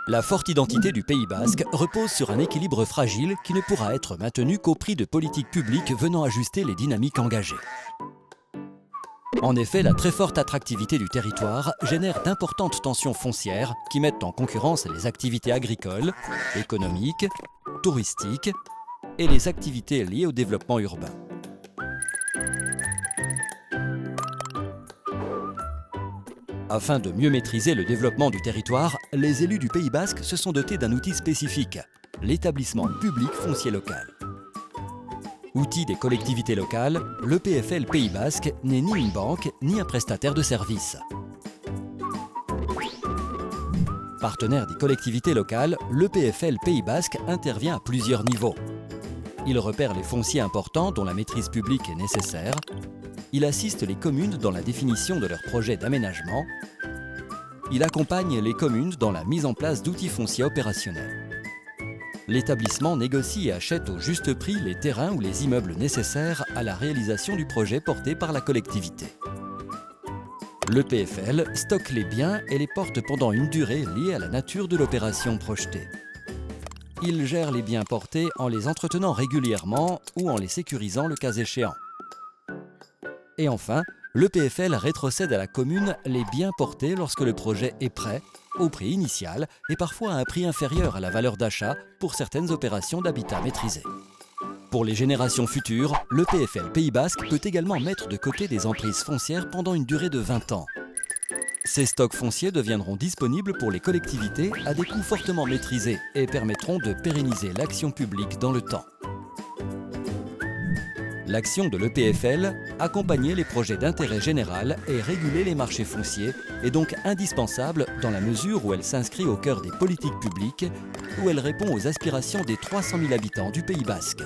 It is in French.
La forte identité du Pays basque repose sur un équilibre fragile qui ne pourra être maintenu qu'au prix de politiques publiques venant ajuster les dynamiques engagées. En effet, la très forte attractivité du territoire génère d'importantes tensions foncières qui mettent en concurrence les activités agricoles, économiques, touristiques et les activités liées au développement urbain. Afin de mieux maîtriser le développement du territoire, les élus du Pays basque se sont dotés d'un outil spécifique, l'établissement public foncier local. Outil des collectivités locales, l'EPFL Pays basque n'est ni une banque ni un prestataire de services. Partenaire des collectivités locales, l'EPFL Pays basque intervient à plusieurs niveaux. Il repère les fonciers importants dont la maîtrise publique est nécessaire. Il assiste les communes dans la définition de leurs projets d'aménagement. Il accompagne les communes dans la mise en place d'outils fonciers opérationnels. L'établissement négocie et achète au juste prix les terrains ou les immeubles nécessaires à la réalisation du projet porté par la collectivité. L'EPFL stocke les biens et les porte pendant une durée liée à la nature de l'opération projetée. Il gère les biens portés en les entretenant régulièrement ou en les sécurisant le cas échéant. Et enfin, l'EPFL rétrocède à la commune les biens portés lorsque le projet est prêt, au prix initial et parfois à un prix inférieur à la valeur d'achat pour certaines opérations d'habitat maîtrisé. Pour les générations futures, l'EPFL Pays basque peut également mettre de côté des emprises foncières pendant une durée de 20 ans. Ces stocks fonciers deviendront disponibles pour les collectivités à des coûts fortement maîtrisés et permettront de pérenniser l'action publique dans le temps. L'action de l'EPFL, accompagner les projets d'intérêt général et réguler les marchés fonciers, est donc indispensable dans la mesure où elle s'inscrit au cœur des politiques publiques, où elle répond aux aspirations des 300 000 habitants du Pays basque.